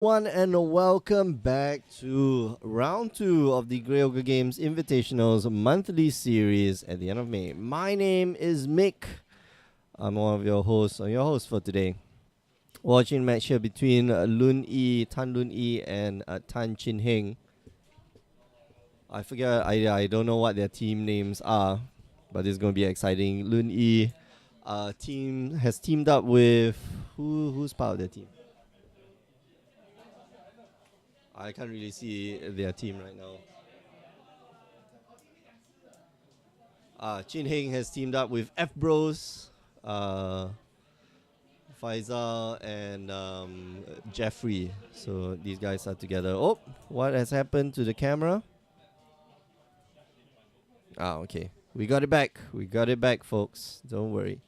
One and welcome back to round two of the GOGI Games Invitationals monthly series at the end of May. My name is Mick. I'm one of your hosts. I'm your host for today. Watching match here between Tan Lun Yi and Tan Chin Heng. I forget. I don't know what their team names are, but it's going to be exciting. Lun Yi team has teamed up with who's part of their team? I can't really see their team right now. Chin Heng has teamed up with F Bros, Faisal, and Jeffrey. So these guys are together. Oh, what has happened to the camera? Okay. We got it back. We got it back, folks. Don't worry.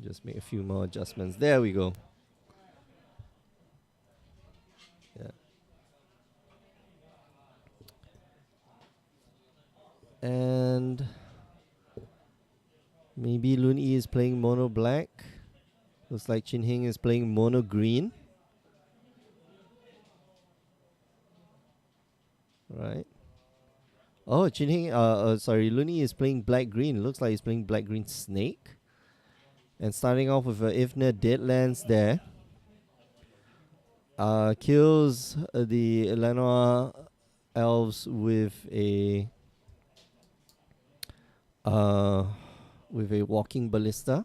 Just make a few more adjustments. There we go. Yeah. And maybe Lun Yi is playing mono black. Looks like Chin Heng is playing mono green. Right. Oh, Chin Heng, sorry, Lun Yi is playing black green. Looks like he's playing black green snake. And starting off with Ifna Deadlands there. Kills the Lenoir elves with a walking ballista.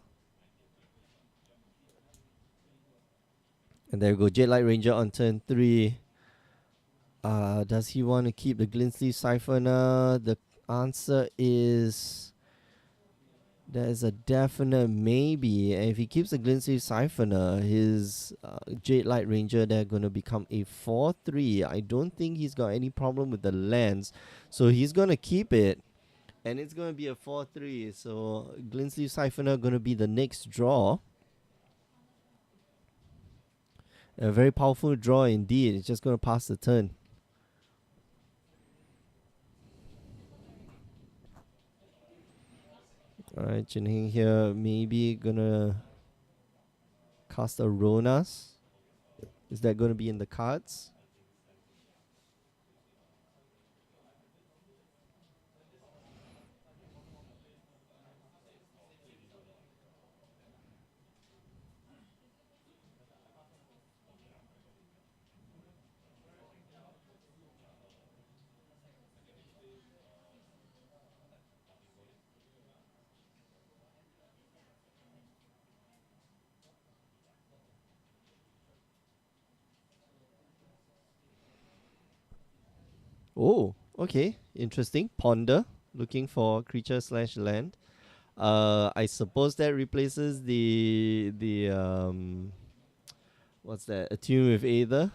And there we go, Jet Light Ranger on turn 3. Does he want to keep the Glintsleeve Siphoner? The answer is there is a definite maybe. And if he keeps the Glintsleeve Siphoner, his Jade Light Ranger, they're going to become a 4-3. I don't think he's got any problem with the lands. So he's going to keep it. And it's going to be a 4-3. So Glintsleeve Siphoner going to be the next draw. A very powerful draw indeed. It's just going to pass the turn. Alright, Chin Heng here maybe gonna cast a Ronas. Is that gonna be in the cards? Oh, okay, interesting. Ponder, looking for creature / land. I suppose that replaces the what's that? Attune with Aether.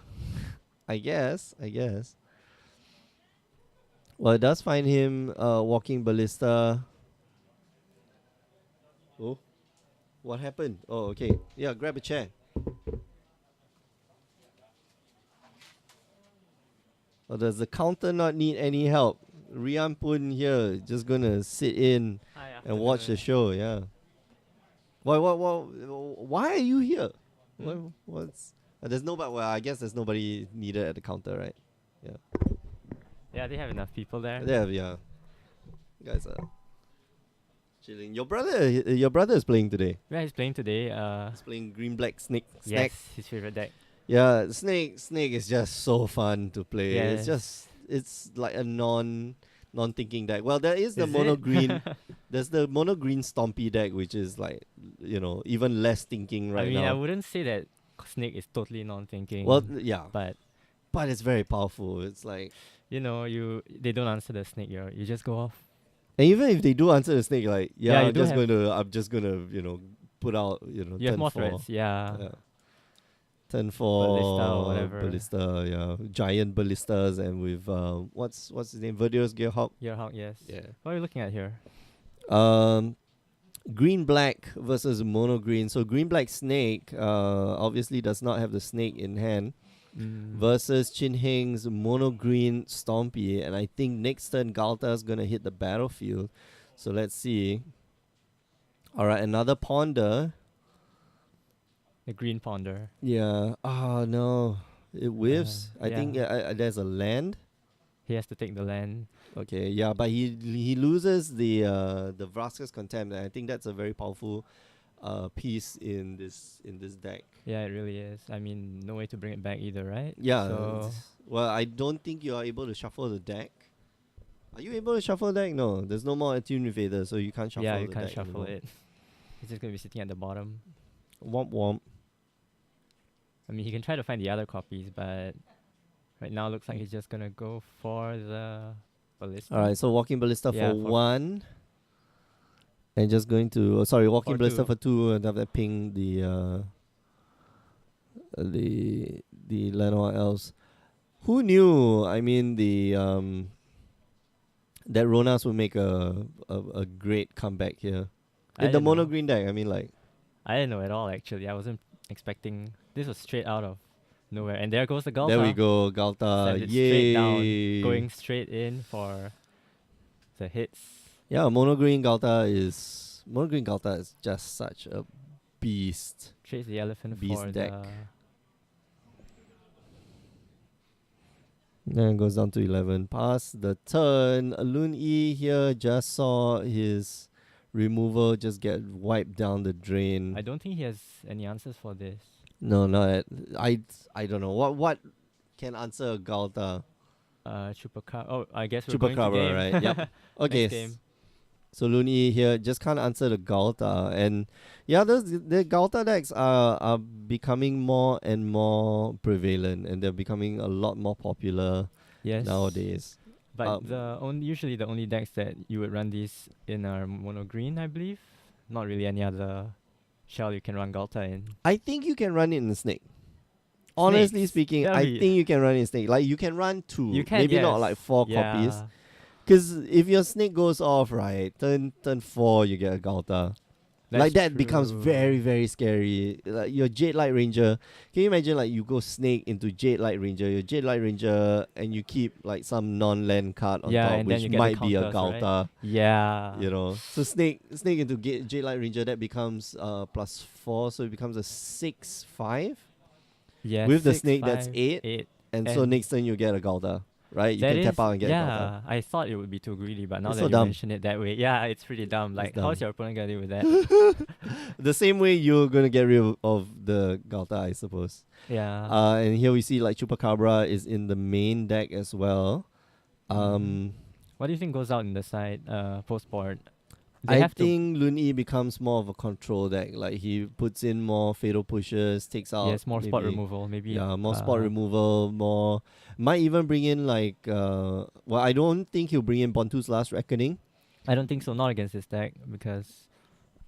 I guess. Well, it does find him walking ballista. Oh, what happened? Oh, okay. Yeah, grab a chair. Or does the counter not need any help? Rian Pun here just gonna sit in and watch the show. Yeah. Why are you here? What's? There's nobody. Well, I guess there's nobody needed at the counter, right? Yeah. Yeah, they have enough people there. Yeah. You guys are chilling. Your brother is playing today. Yeah, he's playing today. He's playing green black snake. Yes, his favorite deck. Yeah, snake is just so fun to play. Yes. It's like a non-thinking deck. Well, there is the Is mono it? green. There's the mono green Stompy deck, which is like even less thinking right I mean, now. I wouldn't say that Snake is totally non-thinking. Well, yeah, but it's very powerful. It's like, they don't answer the Snake. You just go off. and even if they do answer the snake, like Yeah, you I'm do just have- gonna put out You have turn more 4. threats. Yeah. Yeah. Turn 4 Ballista or whatever. ballista, yeah, giant ballistas, and with what's his name, Verdeo's Gearhawk. Gearhawk, yes. Yeah. What are you looking at here? Green black versus mono green. So green black snake obviously does not have the snake in hand versus Chin Heng's mono green Stompy, and I think next turn Galta's gonna hit the battlefield. So let's see. All right, another ponder. The green ponder. Yeah. Oh no, it whiffs. I think yeah. there's a land. He has to take the land. Okay, yeah, but he loses the Vraska's Contempt, and I think that's a very powerful piece in this deck. Yeah, it really is. I mean, no way to bring it back either, right? Yeah. So Well, I don't think you are able to shuffle the deck. Are you able to shuffle the deck? No, there's no more Attune Invader, so you can't shuffle yeah, the you can't deck shuffle anymore. it. He's just gonna be sitting at the bottom. Womp womp. I mean, he can try to find the other copies, but right now looks like he's just gonna go for the ballista. Alright, so Walking Ballista Yeah, for 1. And just going to Walking For Ballista 2. for 2, and after that ping the Llanowar Elves. Who knew? I mean that Ronas would make a great comeback here. I In the didn't mono know. green deck, I mean like I didn't know at all actually. I wasn't expecting this was straight out of nowhere. And there goes the Galta. there we go, Galta. Send it straight down, Yay. going straight in for the hits. Yeah, mono green Galta is just such a beast. Trades the elephant Beast for deck. the Then it goes down to 11. Pass the turn. Lun E here just saw his removal just get wiped down the drain. I don't think he has any answers for this. No, not at, I don't know. What can answer a Galta? Chupacabra. Oh, I guess we're going to Chupacabra, game. right? Yep. Okay. Next game. So Lun E here just can't answer the Galta. And yeah, the Galta decks are becoming more and more prevalent, and they're becoming a lot more popular Yes. nowadays. But usually the only decks that you would run these in are mono green, I believe. Not really any other shell you can run Galta in. I think you can run it in a snake. Honestly Snakes. speaking, That'll I be- think you can run it in snake. Like you can run 2, You can, maybe not yes. like 4 Yeah. copies. Because if your snake goes off, right, turn 4, you get a Galta. Like that becomes true. very, very scary. Like your Jade Light Ranger, can you imagine like you go snake into Jade Light Ranger, your Jade Light Ranger, and you keep like some non-land card on Yeah, top, and then which you get the might be a counters, right? Galta. Yeah. You know, so snake into Jade Light Ranger, that becomes +4, so it becomes a 6/5. Yeah. With the 6, snake, that's 5, 8. And so And next turn you get a Galta, right? You that can tap is- out and get a Galta. Yeah, I thought it would be too greedy, but now It's that so you dumb. mention it that way, yeah, it's pretty dumb. Like, how's dumb. your opponent gonna deal with that? The same way you're gonna get rid of the Galta, I suppose. Yeah. And here we see like Chupacabra is in the main deck as well. What do you think goes out in the side post board? They I have to. think Lun E becomes more of a control deck. Like he puts in more fatal pushes, takes out Yes, more spot maybe- removal, maybe. Yeah, more spot removal, more might even bring in like well, I don't think he'll bring in Bontu's Last Reckoning. I don't think so. Not against this deck because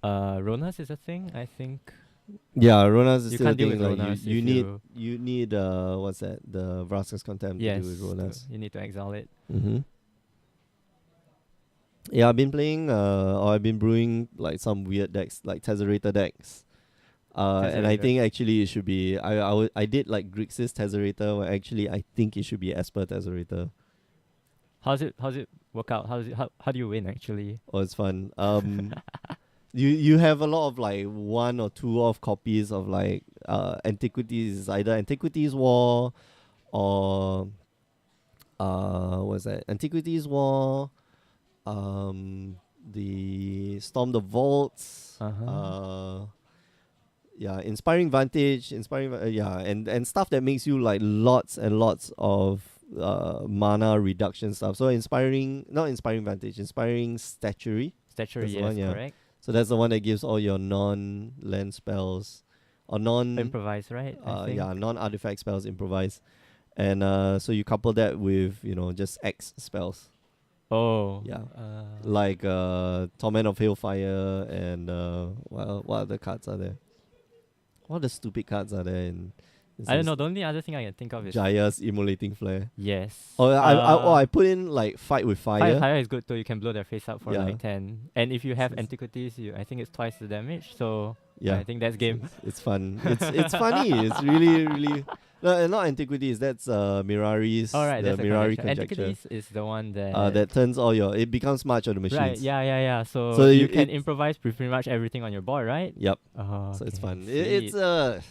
Ronas is a thing. I think Yeah, Ronas is you still a can't deal thing. with Like Ronas. you if need you need what's that? The Vraska's Contempt yes, to do with Ronas. you need to exile it. Mm-hmm. Yeah, I've been playing or I've been brewing like some weird decks, like Tesserator decks. And I Tesserator. think actually it should be I did like Grixis Tesserator, where actually I think it should be Esper Tesserator. How's it work out? How do you win actually? Oh, it's fun. You have a lot of like 1 or 2 off copies of like Antiquities, either Antiquities War or what's that? Antiquities War, the Storm the Vaults, yeah, Inspiring Vantage, yeah, and stuff that makes you like lots and lots of mana reduction stuff. So not Inspiring Vantage, Inspiring Statuary. Stature, That's the yes, one, yeah. correct. So that's the one that gives all your non-land spells or Improvise, right? I think. yeah, non-artifact spells improvise. And so you couple that with, just X spells. Oh. Yeah. Like Torment of Hailfire and what other cards are there? What other stupid cards are there in I don't know. The only other thing I can think of is Jaya's Immolating Flare. yes. Oh, I put in like Fight with Fire. Fire is good too. You can blow their face up for Yeah. like 10. And if you have Yes. antiquities, I think it's twice the damage. So Yeah. I think that's game. It's fun. It's funny. It's really, really. No, not antiquities. That's Mirari's All right, the that's a Mirari conjecture. conjecture. Antiquities is the one that. That turns all your it becomes smart on the machines. Right. Yeah. Yeah. Yeah. So So you can it improvise pretty much everything on your board, right? yep. Oh, So it's okay, fun. sweet.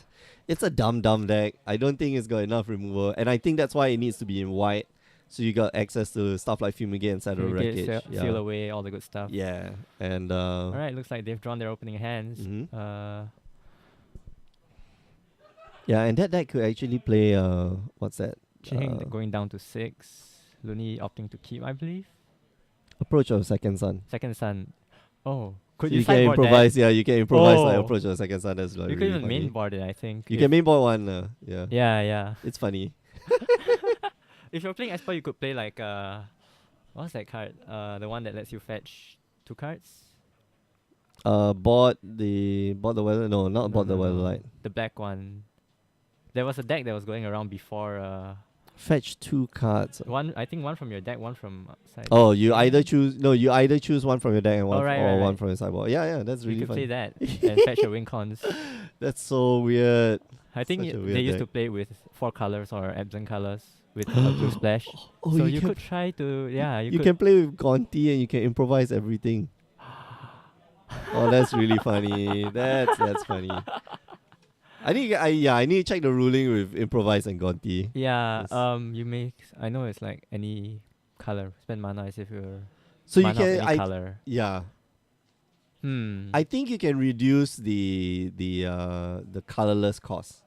It's a dumb deck. I don't think it's got enough removal, and I think that's why it needs to be in white. So you got access to stuff like Fumigate and Saddle Fumigate, Wreckage. seal away all the good stuff. Yeah, and All right, looks like they've drawn their opening hands. mhm. Uh, Yeah, and that deck could actually play what's that? Chihing going down to 6. Looney opting to keep, I believe. Approach of Second Sun. Second Sun. Oh, could So you you can sideboard improvise, that? yeah, you can improvise like Oh. Approach of Second Sun. That's like You could really even funny. mainboard it, I think. You can mainboard one, yeah. Yeah, yeah. It's funny. If you're playing Esper, you could play like what's that card? The one that lets you fetch 2 cards. Bought the weather. No, not bought the weather light. The black one. There was a deck that was going around before. Fetch 2 cards. One, I think one from your deck, one from outside. Oh, you Yeah. either choose one from your deck and one right, one right. from your sideboard. Yeah, that's You really could play fun. that and fetch your win cons. That's so weird. I think Such a they weird used to deck. play with 4 colors or absent colors with a blue splash. Oh, So you you can could try to, yeah, you could. can play with Gonti and you can improvise everything. Oh, that's really funny. That's funny. I need to check the ruling with improvise and Gonti. Yeah, Yes. you make. I know it's like any color. Spend mana as if you're So you mana of can any color. yeah. Hmm. I think you can reduce the colorless cost.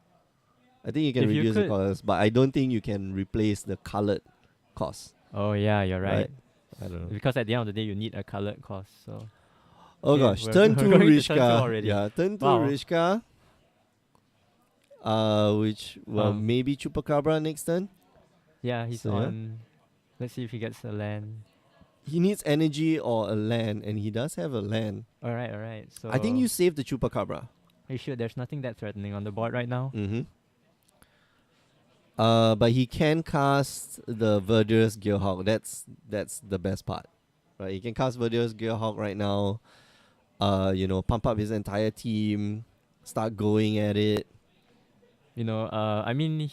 I think you can If you reduce the could- colors, but I don't think you can replace the colored cost. Oh yeah, you're right. Right. I don't know. Because at the end of the day, you need a colored cost. So Oh Okay, gosh, we're- turn we're two going to turn two Rishka. already. Yeah, turn two Wow. Rishka. Which maybe Chupacabra next turn. yeah, he's So, yeah. on. Let's see if he gets a land. He needs energy or a land, and he does have a land. All right. So I think you save the Chupacabra. Are you sure there's nothing that threatening on the board right now? Mm-hmm. But he can cast the Verdurous Gearhawk. That's the best part, right? He can cast Verdurous Gearhawk right now. Pump up his entire team, start going at it. I mean,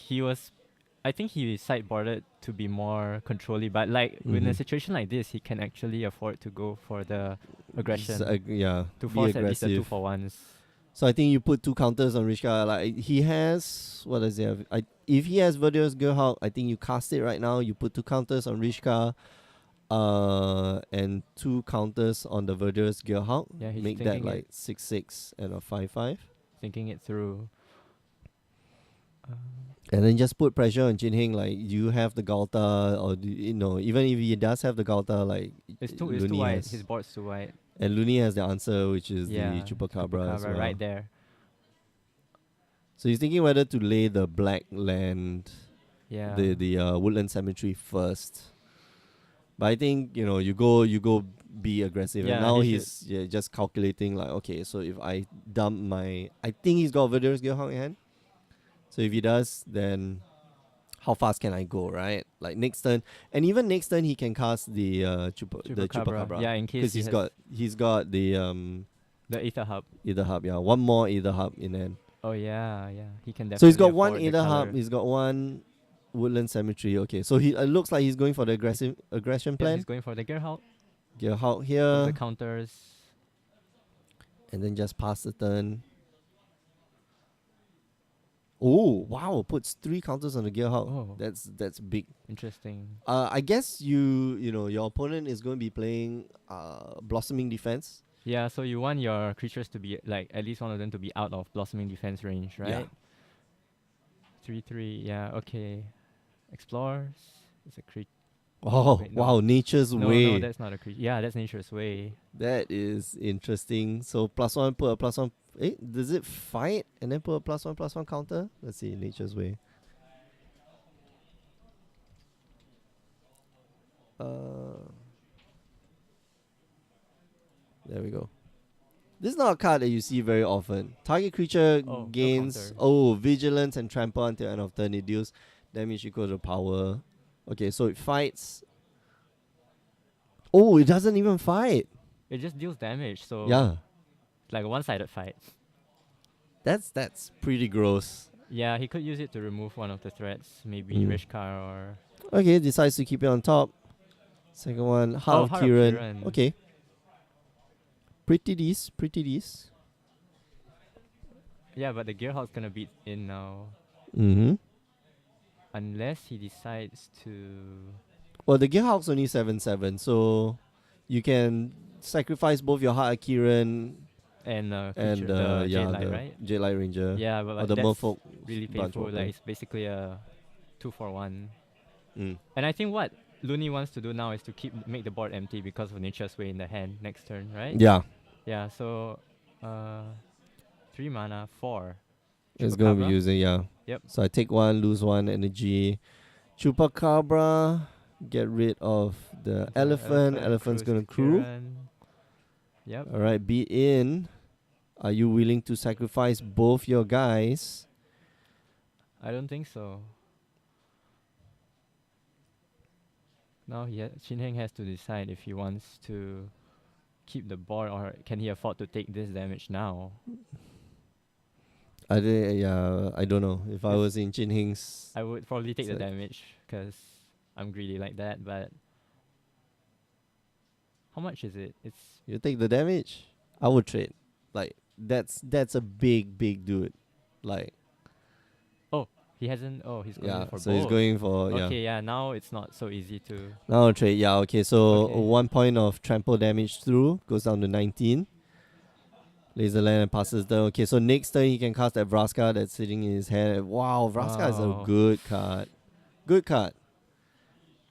I think he sideboarded to be more controlly, but like in a Mhm. situation like this, he can actually afford to go for the aggression Yeah, to be force at least the aggressive. 2-for-1s. So I think you put 2 counters on Rishka. Like he has, what does he have? If he has Verdurous Gearhawk, I think you cast it right now. You put 2 counters on Rishka, and 2 counters on the Verdurous Gearhawk. Yeah, he's Make that thinking like 6/6 and a 5/5. Thinking it through. And then just put pressure on Jinheng, like you have the Galta, or even if he does have the Galta, like It's too Looney wide. has- His board's too wide. and Looney has the answer, which is Yeah, the Chupacabra as well. right there. So he's thinking whether to lay the black land, Yeah. the woodland cemetery first. But I think you go be aggressive. Yeah, And now he he's just calculating like, okay, so if I dump I think he's got Verdurous Gearhawk in hand. So if he does, then how fast can I go, right? Like next turn, and even next turn he can cast the Chupacabra. Yeah, in case because he's got the the Ether Hub. Ether Hub. Yeah, one more Ether Hub in hand. Oh yeah. He can definitely. So he's got one afford the Ether Hub. colour. He's got one Woodland Cemetery. Okay, so he looks like he's going for the aggression Yeah, plan. he's going for the Gearhawk. Gearhawk The here, counters. and then just pass the turn. Oh wow! Puts 3 counters on the Gearhawk. Oh. That's big. Interesting. I guess your opponent is going to be playing Blossoming Defense. Yeah, so you want your creatures to be like at least one of them to be out of Blossoming Defense range, right? Yeah. 3/3. Yeah. Okay. Explores. It's a creature. Oh Wait, no. wow! Nature's No, Way. that's not a creature. Yeah, that's Nature's Way. That is interesting. So +1, put a +1. Does it fight and then put a +1/+1 counter? Let's see, Nature's Way. There we go. This is not a card that you see very often. Target creature Oh, no gains counter. vigilance and trample until end of turn. It deals damage equal to power. Okay, so it fights. Oh, it doesn't even fight. It just deals damage, so Yeah. like a one-sided fight. That's pretty gross. Yeah, he could use it to remove one of the threats, maybe Mm. Rishkar or Okay, decides to keep it on top. Second one, Heart of Heart of Kiran. Kiran. Okay. Pretty decent, pretty decent. Yeah, but the Gearhulk's gonna beat in now, Mm-hmm. unless he decides to. Well, the Gearhulk's only 7/7, so you can sacrifice both your Heart of Kiran And and creature, the Jade yeah, Light, the right? Jade Light Ranger Yeah, or but the that's Merfolk really Branch painful. Walker. Like it's basically a 2-for-1. Mm. And I think what Looney wants to do now is to make the board empty because of Nature's Way in the hand next turn, right? Yeah, Yeah. So, 3 mana, 4. it's gonna be Chupacabra. using Yep. So I take one, lose one energy. Chupacabra, get rid of the elephant. Elephant's gonna crew. Kiran. Yep. All right, beat in. Are you willing to sacrifice both your guys? I don't think so. Now Shin Heng has to decide if he wants to keep the board or can he afford to take this damage now. I don't know. If I Yes. was in Chin Hing's, I would probably take the Side. damage because I'm greedy like that. But how much is it? It's you take the damage. I would trade. Like that's a big dude. Like he hasn't. Oh, he's going yeah. for So both. he's going for Okay, yeah. Now it's not so easy to. Now I'll trade. Yeah. Okay. So Okay. 1 point of trample damage through goes down to 19. Laser land and passes down. Okay. So next turn he can cast that Vraska that's sitting in his hand. Wow, Vraska is a Wow. good card. Good card.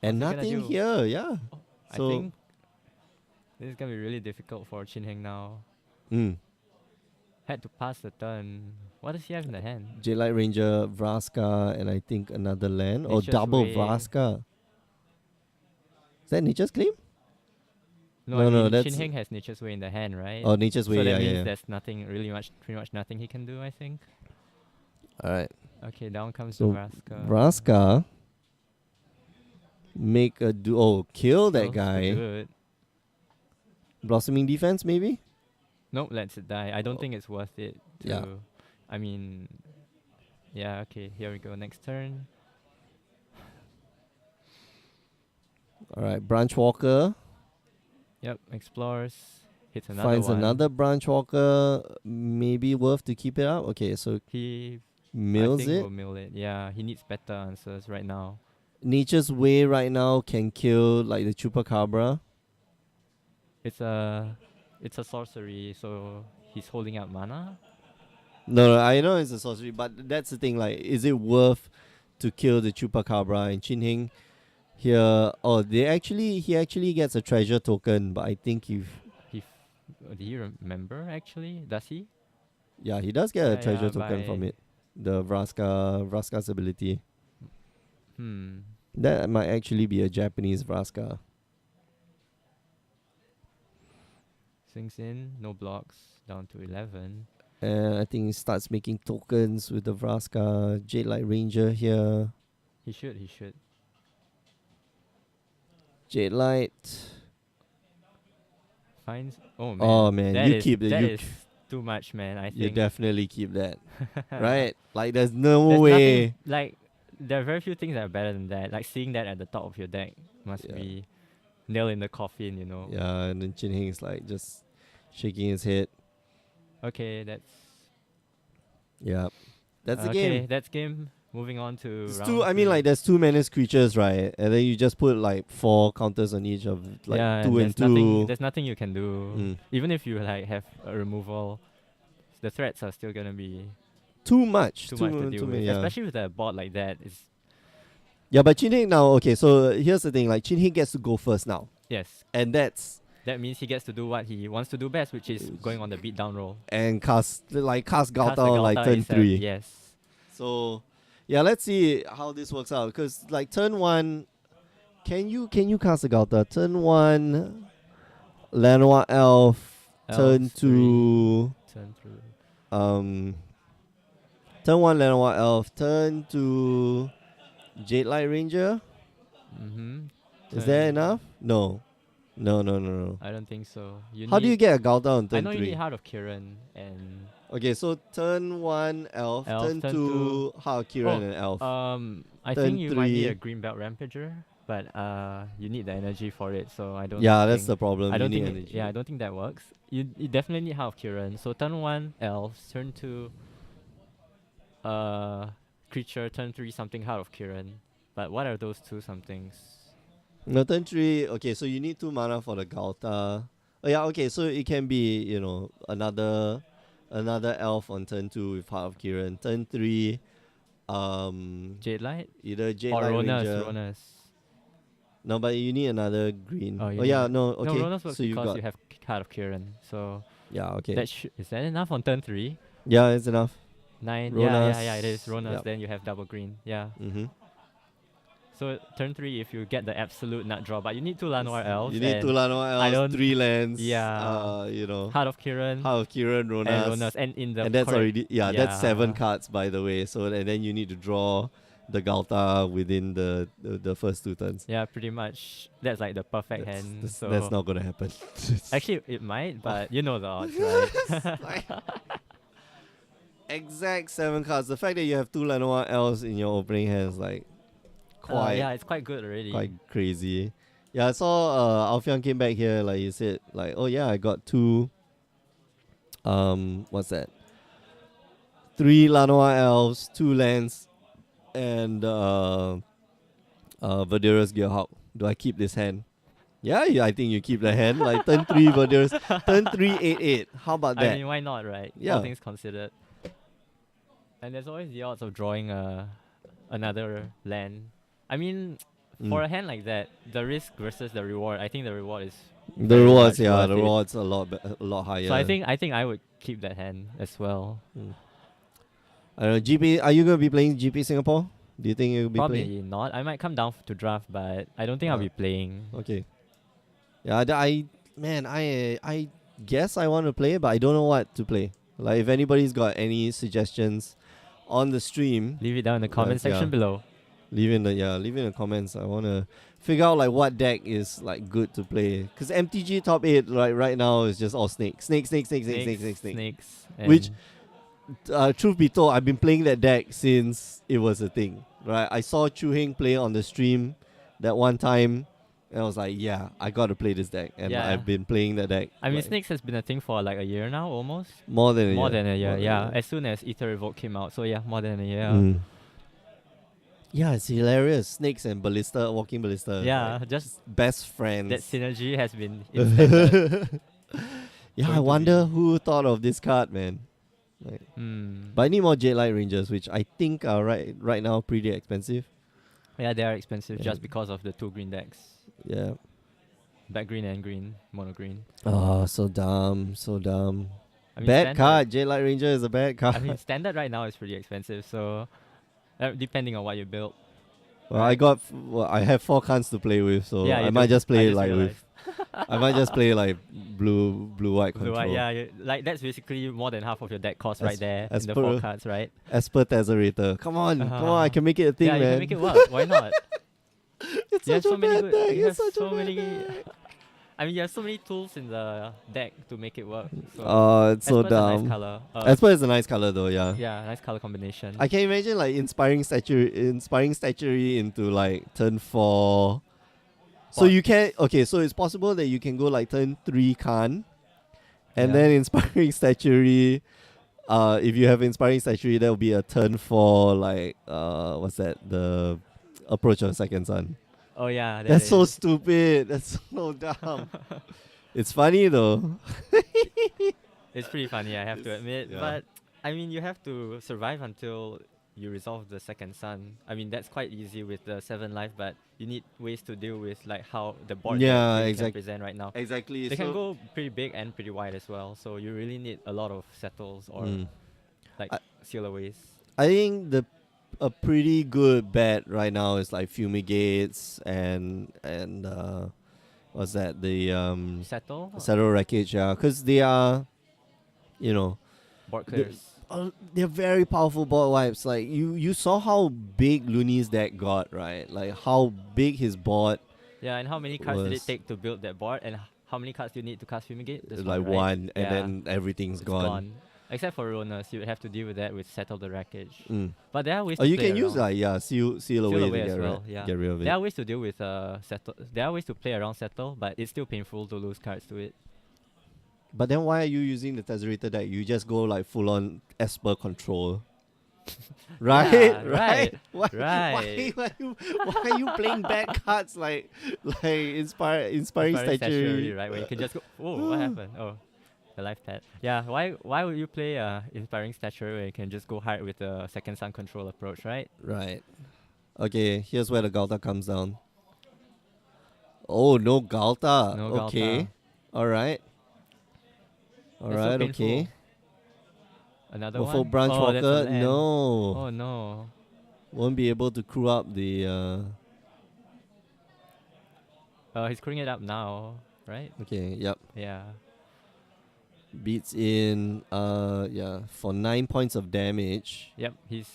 And What's he gonna nothing do? here. Yeah. I So think this is gonna be really difficult for Chin Heng now. Had to pass the turn. What does he have in the hand? Jade Light Ranger, Vraska, and I think another land. Or Nature's double Way. Vraska. Is that Nature's Claim? No, No, I no, mean, that's- Shin Heng has Nature's Way in the hand, right? Oh, Nature's Way. So that Yeah, means yeah. there's nothing, pretty much nothing he can do, I think. Alright. Okay, down comes So the Vraska. Vraska. Make a kill that Kills the guy. good. Blossoming Defense, maybe? Nope, lets it die. I don't think it's worth it to. Yeah. I mean, yeah, okay, here we go. Next turn. Alright, Branch Walker. Yep, explores. Hits another Finds one. another Branch Walker. Maybe worth to keep it up. Okay, so He mills I think it. will mill it. Yeah, he needs better answers right now. Nature's Way right now can kill like the Chupacabra. It's a sorcery, so he's holding out mana. No, I know it's a sorcery, but that's the thing. Like, is it worth to kill the Chupacabra and Chin Heng here? Oh, he actually gets a treasure token, but I think Do you remember actually? Does he? he does get a Yeah, treasure yeah, token from by- it. The Vraska's ability. Hmm. That might actually be a Japanese Vraska. Swings in, no blocks, down to 11. And I think he starts making tokens with the Vraska. Jade Light Ranger here. He should. Jade Light. Finds. Oh man. Oh man, that you is- keep it. That You is too much, man. I You think. definitely keep that. Right? Like there's no There's way. nothing, like there are very few things that are better than that. Like seeing that at the top of your deck must Yeah. be nail in the coffin, you know. Yeah, and then Chin Heng is like just shaking his head. Okay, that's Yeah. That's the okay, game. that's game. Moving on to It's round two I mean three. like there's 2 menace creatures, right? And then you just put like 4 counters on each of like yeah, 2 and there's 2. there's nothing you can do. Mm. Even if you like have a removal, the threats are still gonna be Too much. too much to deal with. many, yeah. Especially with a board like that. Yeah, but Chin Heng now, okay, so here's the thing, like Chin Heng gets to go first now. Yes, And that means he gets to do what he wants to do best, which is going on the beatdown roll. cast Gauta Cast the on like Gauta turn ASAP, 3. Yes. So yeah, let's see how this works out. Because like turn 1, can you cast a Gauta? Turn 1, Lanois Elf. Turn Elves 2, Turn through. turn 1 Lanois Elf. Turn 2, Jade Light Ranger. Mm-hmm. Is that enough? No. No. I don't think so. How do you get a Gauta on I turn know you 3? need Heart of Kiran and Okay, so turn 1 elf, Elf, turn turn 2 Heart of Kiran Oh, and elf. I Turn think you might need a 3. green belt rampager, but you need the energy for it, so I don't Yeah, that's think the problem. I You don't need think energy. yeah, I don't think that works. You definitely need Half Kiran. So turn 1 elves, turn 2 uh creature, turn 3 something Heart of Kiran. But what are those two somethings? No, turn 3. Okay, so you need 2 mana for the Galta. Oh yeah, okay, so it can be, another elf on turn 2 with Heart of Kiran. Turn 3, Jade Light? either Jade Or Light Ronas, Ranger. Ronas. No, but you need another green. Oh, you Oh need yeah, a no, No, okay. Ronas works So you because got you have Heart of Kiran. So yeah, okay. is that enough on turn 3? Yeah, it's enough. 9. Ronas. Yeah, it is. Ronas, Yep. then you have double green. Yeah. Mm-hmm. So turn 3 if you get the absolute nut draw, but you need 2 Llanowar elves. You need 2 and Lano I elves, don't 3 lands. Yeah. Heart of Kiran Heart of Kiran, and Ronas. Ronas. And in the And that's correct already that's 7 cards by the way. So and then you need to draw the Galta within the first 2 turns. Yeah, pretty much. That's like the perfect hand. That's not gonna happen. Actually, it might, but you know the odds, right? Like, exact 7 cards. The fact that you have 2 Lanoa elves in your opening hand is like Yeah, it's quite good already. quite crazy. Yeah, I saw Alfian came back here, like he said, like, oh yeah, I got 2 what's that? 3 Lanoa elves, 2 lands, and Verdurous Gearhawk. Do I keep this hand? Yeah, I think you keep the hand. Like turn 3 Verdurous, turn 3 8/8. How about that? I mean, why not, right? Yeah. All things considered. And there's always the odds of drawing another land. I mean, for a hand like that, the risk versus the reward, I think the reward is the very rewards, much yeah, worth the it. rewards a lot higher. So I think I would keep that hand as well. I don't know, GP. Are you gonna be playing GP Singapore? Do you think you'll be Probably playing? not. I might come down to draft, but I don't think I'll be playing. Okay. Yeah, I guess I want to play, but I don't know what to play. Like, if anybody's got any suggestions on the stream, Leave it down in the comment section below. leave in the comments. I want to figure out like what deck is like good to play. Cause MTG top 8 right now is just all snakes. Which, truth be told, I've been playing that deck since it was a thing. Right, I saw Chu Hing play on the stream that one time, and I was like, yeah, I got to play this deck, and Yeah. I've been playing that deck. I mean, like, snakes has been a thing for like a year now, almost. more than a year. More than a year, More than yeah. a year. As soon as Ether Revolt came out, so yeah, more than a year. Yeah, it's hilarious. Snakes and Ballista, Walking Ballista. Yeah, like, just best friends. that synergy has been instilled. Yeah, Going I to wonder be- who thought of this card, man. Like, but I need more Jade Light Rangers, which I think are right now pretty expensive. Yeah, they are expensive Yeah. just because of the 2 green decks. Yeah. Black green and green, mono green. Oh, so dumb, so dumb. I mean, Bad standard- card. Jade Light Ranger is a bad card. I mean, standard right now is pretty expensive, so depending on what you build. well, I have 4 cards to play with, so Yeah, I you might do. just play I just like realized. I might just play like blue white Blue, control. like that's basically more than half of your deck cost As- right there as in the per- 4 cards, right? As per Tesserator. Come on, I can make it a thing, Yeah, man. you can make it work. Why not? It's You have such a so many bad good. deck. You have It's such so a bad many. deck. I mean, you have so many tools in the deck to make it work. So It's so Esper's a nice dumb. color. Esper is a nice color though, yeah. Yeah, nice color combination. I can imagine like inspiring statuary into like turn 4. So But- you can so it's possible that you can go like turn 3 Khan, and Yeah. then inspiring statuary. If you have inspiring statuary, that will be a turn 4 like what's that? The Approach of Second Sun. Oh yeah, that That's so is. stupid. That's so dumb. It's funny though. It's pretty funny, I have to admit. yeah. But I mean, you have to survive until you resolve the second sun. I mean, that's quite easy with the 7 life, but you need ways to deal with like how the board Yeah, can exact- present right now. Exactly. They can go pretty big and pretty wide as well, so you really need a lot of settles or like seal aways. I think a pretty good bet right now is like Fumigates and what's that, the Settle? Settle Wreckage, yeah, because they are, Board the- clears. they're very powerful board wipes. Like you saw how big Looney's deck got, right? Like how big his board, Yeah, and how many cards did it was- take to build that board, and how many cards do you need to cast Fumigate? Just like right? one, and Yeah, then everything's it's gone. Except for Ronas, you would have to deal with that with settle the wreckage. Mm. But there are ways Oh, to you play can use around. seal Seal away to away as get well, yeah. get rid of There it. are ways to deal with settle. There are ways to play around settle, but it's still painful to lose cards to it. But then why are you using the Tesserator deck? You just go like full on Esper control. Right? Yeah, right? Why, right. why are you playing bad cards like inspiring statuary? Right? Where you can just go. Oh, what happened? Oh, the life pad. Yeah. Why would you play inspiring statuary where you can just go hard with the second sun control approach, right? Right. Okay, here's where the Galta comes down. Oh, no Galta. No Okay. Galta. Alright. That's so Alright, painful. okay. Another Waffle one. Branch Oh, that's a Walker. land. No. Oh no. Won't be able to crew up the He's crewing it up now, right? okay, yep. Yeah. Beats in yeah, for 9 points of damage. Yep. He's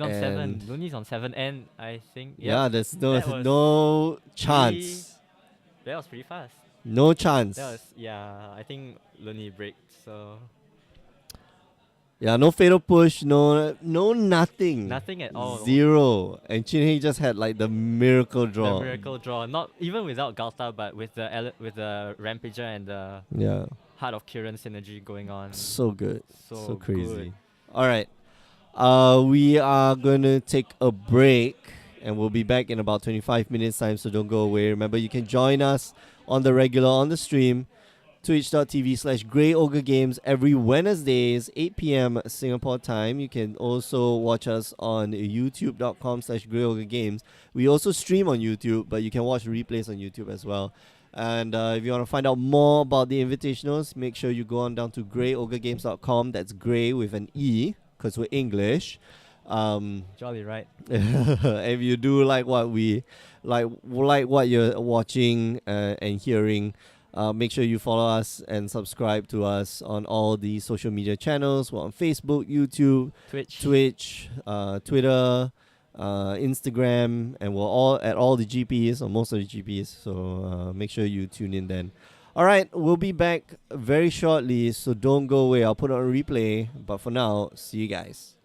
on 7. Looney's on 7, and I think Yeah, there's that was no chance. that was pretty fast. No chance. That was I think Looney breaks. So Yeah, no fatal push, no nothing. nothing at all. 0. And Chinhei just had like the miracle draw. The miracle draw, not even without Galta, but with the Rampager and the Yeah. Heart of Kiran synergy going on. So good. So crazy. good. Alright. We are gonna take a break and we'll be back in about 25 minutes time, so don't go away. Remember, you can join us on the regular on the stream, twitch.tv/Grey Ogre Games every Wednesdays, 8 p.m. Singapore time. You can also watch us on youtube.com/Grey Ogre Games. We also stream on YouTube, but you can watch replays on YouTube as well. And if you want to find out more about the invitationals, make sure you go on down to greyogregames.com. That's grey with an E, because we're English. Jolly, right? If you do like what we like what you're watching and hearing, make sure you follow us and subscribe to us on all the social media channels. We're on Facebook, YouTube, Twitch, Twitter, Instagram, and we're all at all the GPs, or most of the GPs. So make sure you tune in then. All right, we'll be back very shortly, so don't go away. I'll put it on replay. But for now, see you guys.